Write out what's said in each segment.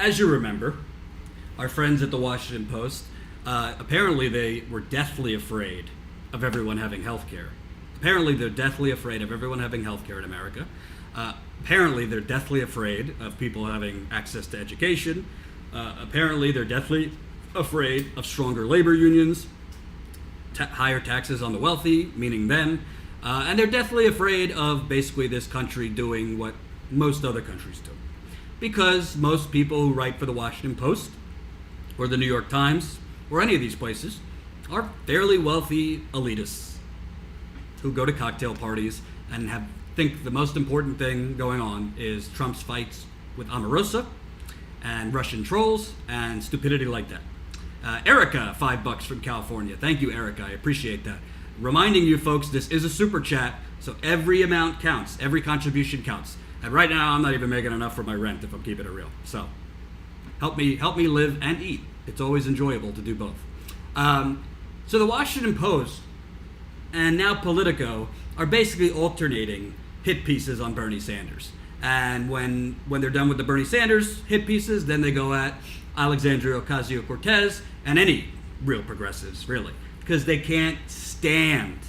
as you remember, our friends at the Washington Post, apparently they were deathly afraid of everyone having health care. Apparently they're deathly afraid of everyone having health care in America. Apparently they're deathly afraid of people having access to education. Apparently they're deathly afraid of stronger labor unions, higher taxes on the wealthy, meaning them, and they're deathly afraid of basically this country doing what most other countries do. Because most people who write for the Washington Post or the New York Times or any of these places are fairly wealthy elitists who go to cocktail parties and think the most important thing going on is Trump's fights with Omarosa and Russian trolls and stupidity like that. Erica, $5 from California. Thank you, Erica. I appreciate that. Reminding you folks, this is a super chat, so every amount counts. Every contribution counts. And right now, I'm not even making enough for my rent if I'm keeping it real. So help me live and eat. It's always enjoyable to do both. So the Washington Post and now Politico are basically alternating hit pieces on Bernie Sanders. And when they're done with the Bernie Sanders hit pieces, then they go at Alexandria Ocasio-Cortez and any real progressives, really, because they can't stand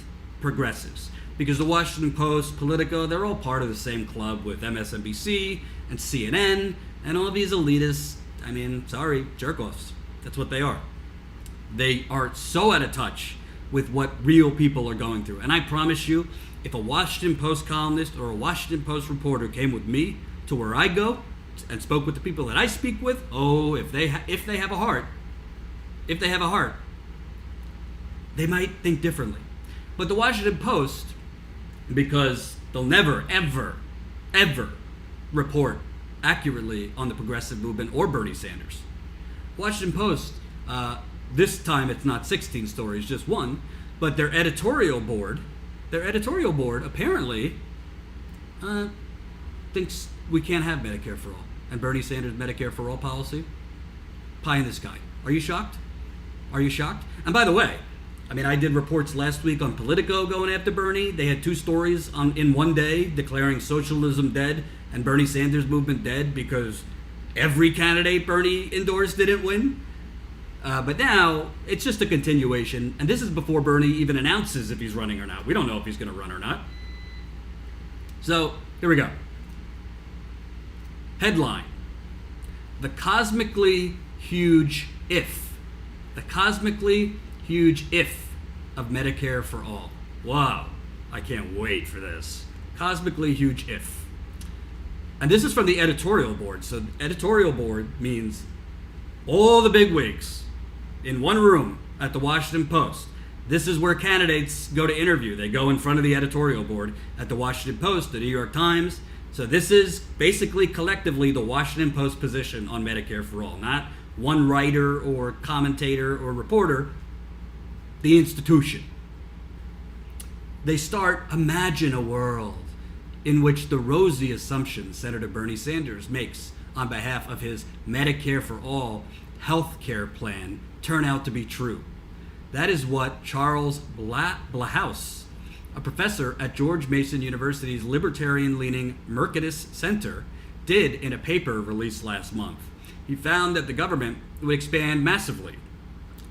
progressives. Because the Washington Post, Politico, they're all part of the same club with MSNBC and CNN and all these elitists, jerk-offs. That's what they are. They are so out of touch with what real people are going through. And I promise you, if a Washington Post columnist or a Washington Post reporter came with me to where I go and spoke with the people that I speak with, if they have a heart, they might think differently. But the Washington Post, because they'll never, ever, ever report accurately on the progressive movement or Bernie Sanders. Washington Post, this time it's not 16 stories, just one, but their editorial board apparently thinks we can't have Medicare for all. And Bernie Sanders' Medicare for all policy, pie in the sky. Are you shocked? And by the way, I did reports last week on Politico going after Bernie. They had two stories in one day declaring socialism dead and Bernie Sanders' movement dead because every candidate Bernie endorsed didn't win. But now it's just a continuation, and this is before Bernie even announces if he's running or not. We don't know if he's going to run or not. So here we go. Headline: the cosmically huge if. The cosmically huge if of Medicare for all. Wow, I can't wait for this. Cosmically huge if. And this is from the editorial board. So editorial board means all the bigwigs in one room at the Washington Post. This is where candidates go to interview. They go in front of the editorial board at the Washington Post, the New York Times. So this is basically collectively the Washington Post position on Medicare for all. Not one writer or commentator or reporter, the institution. They start, imagine a world in which the rosy assumptions Senator Bernie Sanders makes on behalf of his Medicare for all health care plan turn out to be true. That is what Charles Blahouse, a professor at George Mason University's libertarian-leaning Mercatus Center, did in a paper released last month. He found that the government would expand massively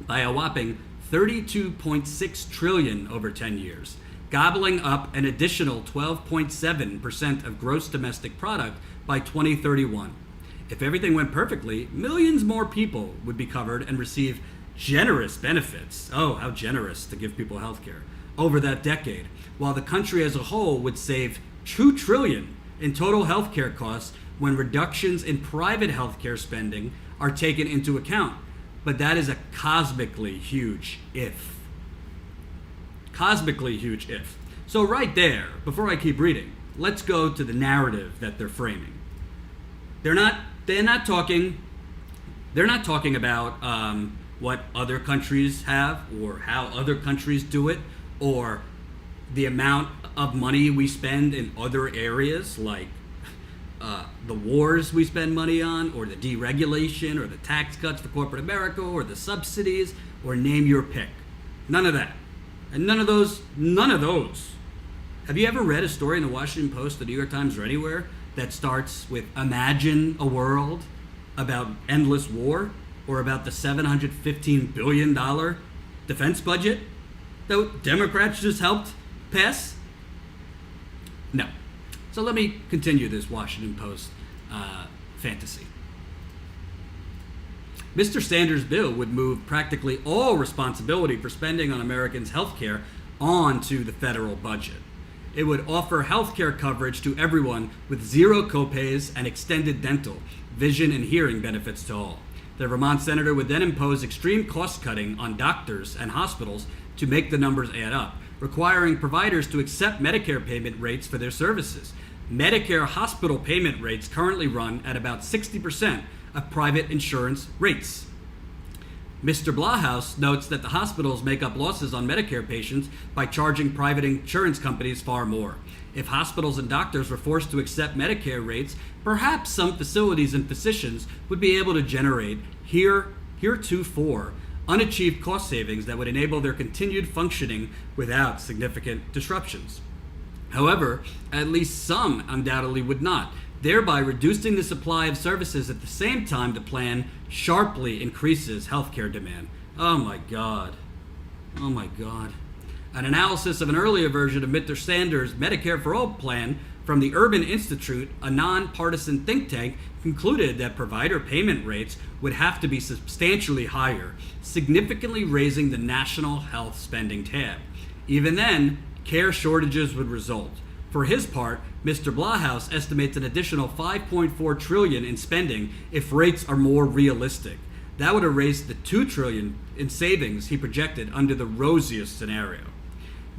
by a whopping $32.6 trillion over 10 years, gobbling up an additional 12.7% of gross domestic product by 2031. If everything went perfectly, millions more people would be covered and receive generous benefits. Oh, how generous to give people health care over that decade, while the country as a whole would save $2 trillion in total health care costs when reductions in private health care spending are taken into account. But that is a cosmically huge if. Cosmically huge if. So right there, before I keep reading, let's go to the narrative that they're framing. They're not talking about what other countries have or how other countries do it or the amount of money we spend in other areas like the wars we spend money on or the deregulation or the tax cuts for corporate America or the subsidies or name your pick. None of that. And none of those. Have you ever read a story in the Washington Post, the New York Times, or anywhere that starts with imagine a world about endless war or about the $715 billion defense budget that Democrats just helped pass? No. So let me continue this Washington Post fantasy. Mr. Sanders' bill would move practically all responsibility for spending on Americans' health care onto the federal budget. It would offer health care coverage to everyone with zero copays and extended dental, vision, and hearing benefits to all. The Vermont senator would then impose extreme cost cutting on doctors and hospitals to make the numbers add up, requiring providers to accept Medicare payment rates for their services. Medicare hospital payment rates currently run at about 60% of private insurance rates. Mr. Blahouse notes that the hospitals make up losses on Medicare patients by charging private insurance companies far more. If hospitals and doctors were forced to accept Medicare rates, perhaps some facilities and physicians would be able to generate heretofore unachieved cost savings that would enable their continued functioning without significant disruptions. However, at least some undoubtedly would not, thereby reducing the supply of services at the same time the plan sharply increases healthcare demand. Oh my God. Oh my God. An analysis of an earlier version of Mr. Sanders' Medicare for All plan from the Urban Institute, a nonpartisan think tank, concluded that provider payment rates would have to be substantially higher, significantly raising the national health spending tab. Even then, care shortages would result. For his part, Mr. Blahouse estimates an additional $5.4 trillion in spending if rates are more realistic. That would erase the $2 trillion in savings he projected under the rosiest scenario.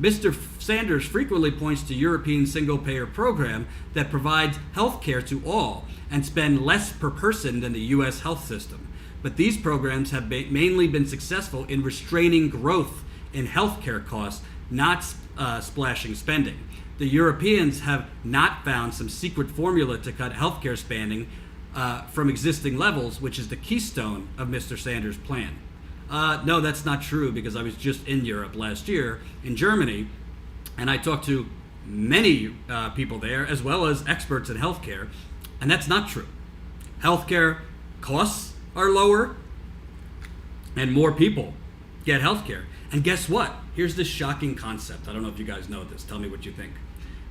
Mr. Sanders frequently points to European single-payer program that provides health care to all and spend less per person than the U.S. health system. But these programs have mainly been successful in restraining growth in health care costs, not splashing spending. The Europeans have not found some secret formula to cut healthcare spending from existing levels, which is the keystone of Mr. Sanders' plan. No, that's not true, because I was just in Europe last year, in Germany, and I talked to many people there, as well as experts in healthcare, and that's not true. Healthcare costs are lower, and more people get healthcare. And guess what? Here's this shocking concept. I don't know if you guys know this. Tell me what you think.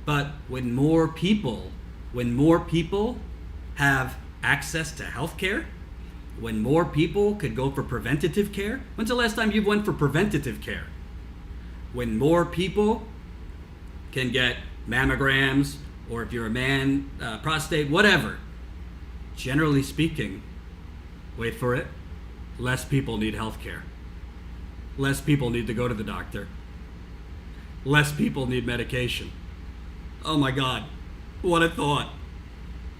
But when more people have access to health care, when more people could go for preventative care, when's the last time you went for preventative care? When more people can get mammograms, or if you're a man, prostate, whatever, generally speaking, wait for it, less people need health care. Less people need to go to the doctor. Less people need medication. Oh my God, what a thought.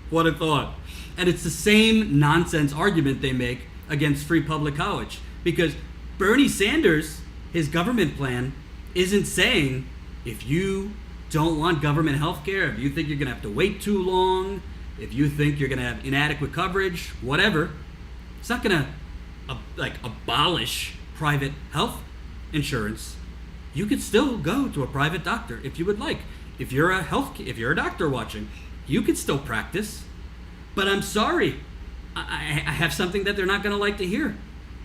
What a thought. And it's the same nonsense argument they make against free public college. Because Bernie Sanders, his government plan, isn't saying if you don't want government health care, if you think you're going to have to wait too long, if you think you're going to have inadequate coverage, whatever, it's not going to abolish private health insurance. You could still go to a private doctor if you would like. If you're a doctor watching, you could still practice. But I'm sorry, I have something that they're not going to like to hear.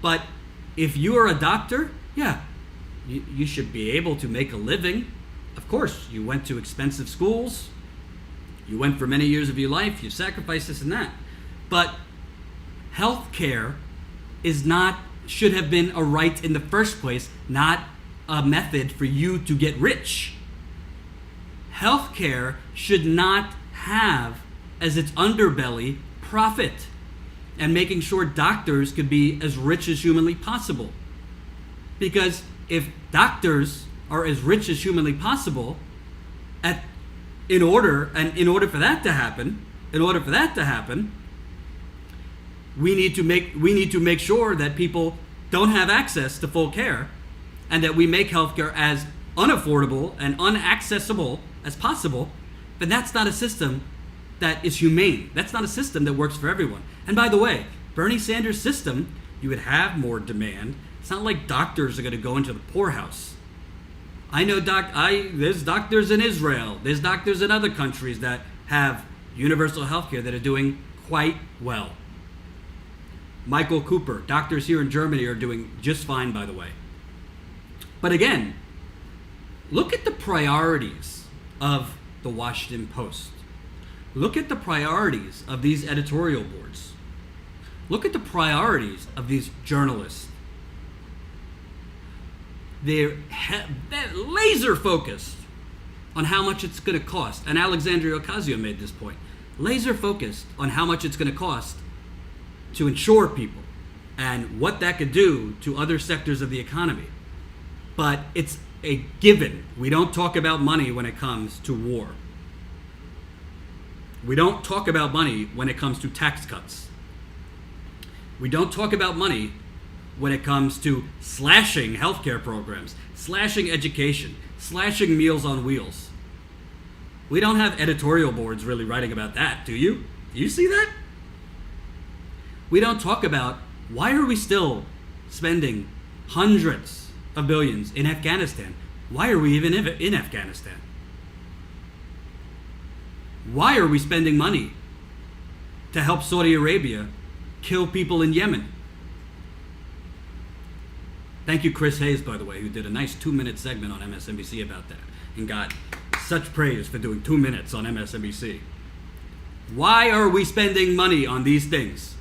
But if you are a doctor, yeah, you should be able to make a living. Of course, you went to expensive schools. You went for many years of your life. You sacrificed this and that. But health care should have been a right in the first place, not a method for you to get rich. Healthcare should not have as its underbelly profit and making sure doctors could be as rich as humanly possible. Because if doctors are as rich as humanly possible, in order for that to happen, we need to make sure that people don't have access to full care, and that we make healthcare as unaffordable and unaccessible as possible. But that's not a system that is humane. That's not a system that works for everyone. And by the way, Bernie Sanders' system, you would have more demand. It's not like doctors are going to go into the poorhouse. I know there's doctors in Israel, there's doctors in other countries that have universal health care that are doing quite well. Michael Cooper. Doctors here in Germany are doing just fine, by the way. But again, look at the priorities of the Washington Post. Look at the priorities of these editorial boards. Look at the priorities of these journalists. They're laser focused on how much it's going to cost. And Alexandria Ocasio made this point. Laser focused on how much it's going to cost to insure people and what that could do to other sectors of the economy. But it's a given. We don't talk about money when it comes to war. We don't talk about money when it comes to tax cuts. We don't talk about money when it comes to slashing healthcare programs, slashing education, slashing Meals on Wheels. We don't have editorial boards really writing about that, do you? Do you see that? We don't talk about why are we still spending hundreds of billions in Afghanistan? Why are we even in Afghanistan? Why are we spending money to help Saudi Arabia kill people in Yemen? Thank you, Chris Hayes, by the way, who did a nice 2-minute segment on MSNBC about that and got such praise for doing 2 minutes on MSNBC. Why are we spending money on these things?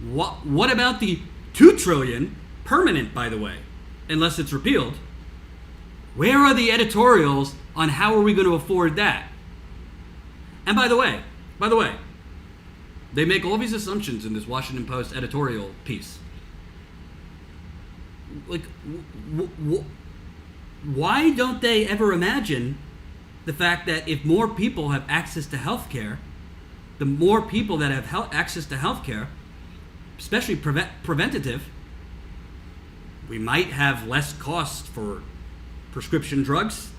What about the $2 trillion permanent, by the way, unless it's repealed? Where are the editorials on how are we going to afford that? And by the way, they make all these assumptions in this Washington Post editorial piece. Like, why don't they ever imagine the fact that if more people have access to health care, the more people that have access to health care, especially preventative, we might have less costs for prescription drugs.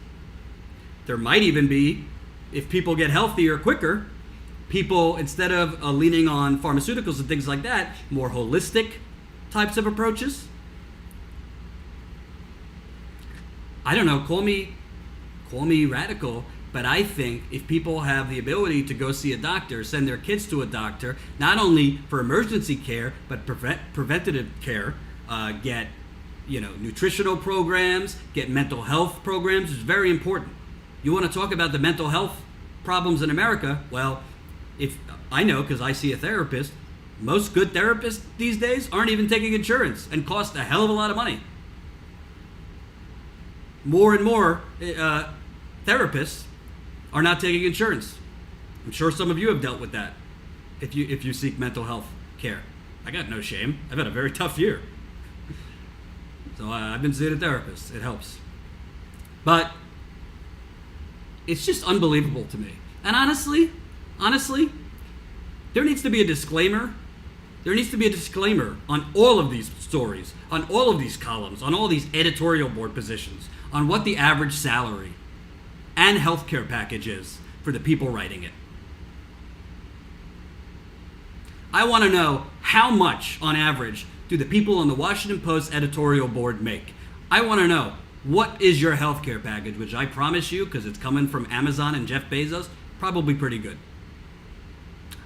There might even be, if people get healthier quicker, people, instead of leaning on pharmaceuticals and things like that, more holistic types of approaches. I don't know, call me radical, but I think if people have the ability to go see a doctor, send their kids to a doctor, not only for emergency care, but preventative care, get nutritional programs, get mental health programs, is very important. You want to talk about the mental health problems in America? Well, if I know, because I see a therapist, most good therapists these days aren't even taking insurance and cost a hell of a lot of money. More and more therapists are not taking insurance. I'm sure some of you have dealt with that if you seek mental health care. I got no shame. I've had a very tough year. So I've been seeing a therapist. It helps. But it's just unbelievable to me. And honestly, there needs to be a disclaimer. There needs to be a disclaimer on all of these stories, on all of these columns, on all these editorial board positions, on what the average salary and healthcare package is for the people writing it. I want to know how much, on average, do the people on the Washington Post editorial board make. I want to know, what is your healthcare package, which I promise you, because it's coming from Amazon and Jeff Bezos, probably pretty good.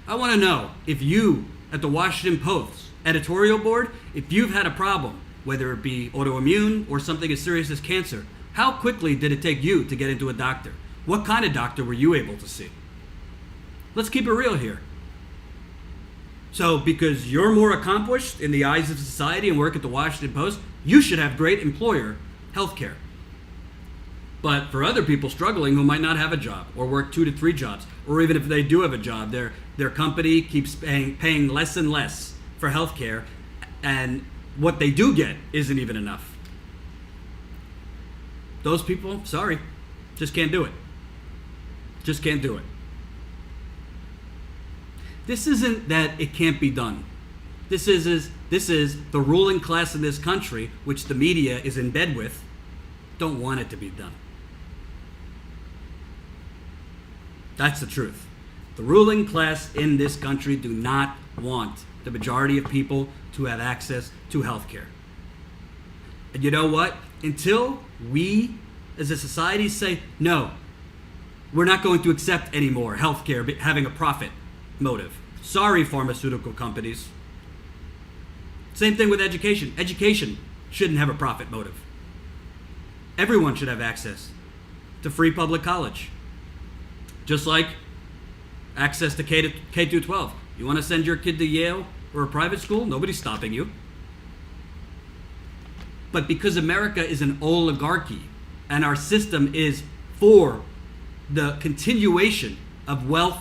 I want to know if you, at the Washington Post editorial board, if you've had a problem, whether it be autoimmune or something as serious as cancer, how quickly did it take you to get into a doctor? What kind of doctor were you able to see? Let's keep it real here. So because you're more accomplished in the eyes of society and work at the Washington Post, you should have great employer health care. But for other people struggling who might not have a job or work 2 to 3 jobs, or even if they do have a job, their company keeps paying less and less for health care, and what they do get isn't even enough. Those people, sorry, just can't do it. Just can't do it. This isn't that it can't be done. This is the ruling class in this country, which the media is in bed with, don't want it to be done. That's the truth. The ruling class in this country do not want the majority of people to have access to health care. And you know what? Until we as a society say, no, we're not going to accept anymore health care having a profit motive. Sorry, pharmaceutical companies. Same thing with education. Education shouldn't have a profit motive. Everyone should have access to free public college. Just like access to K through 12. You want to send your kid to Yale or a private school? Nobody's stopping you. But because America is an oligarchy and our system is for the continuation of wealth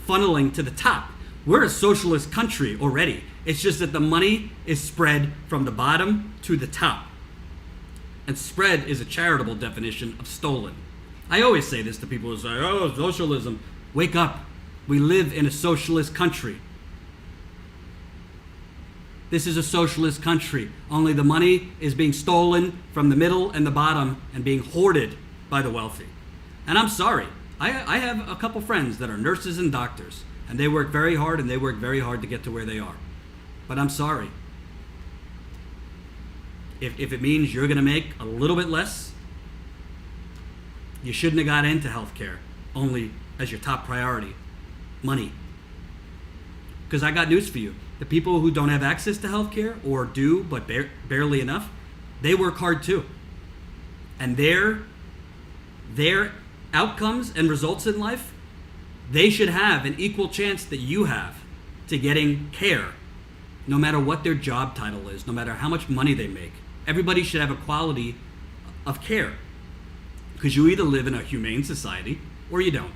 funneling to the top, we're a socialist country already. It's just that the money is spread from the bottom to the top. And spread is a charitable definition of stolen. I always say this to people who say, oh, socialism. Wake up. We live in a socialist country. This is a socialist country. Only the money is being stolen from the middle and the bottom and being hoarded by the wealthy. And I'm sorry. I have a couple friends that are nurses and doctors, and they work very hard, and they work very hard to get to where they are. But I'm sorry. If it means you're going to make a little bit less, you shouldn't have got into healthcare only as your top priority. Money. Because I got news for you. The people who don't have access to healthcare, or do but barely enough, they work hard too. And their outcomes and results in life, they should have an equal chance that you have to getting care, no matter what their job title is, no matter how much money they make. Everybody should have a quality of care, because you either live in a humane society or you don't.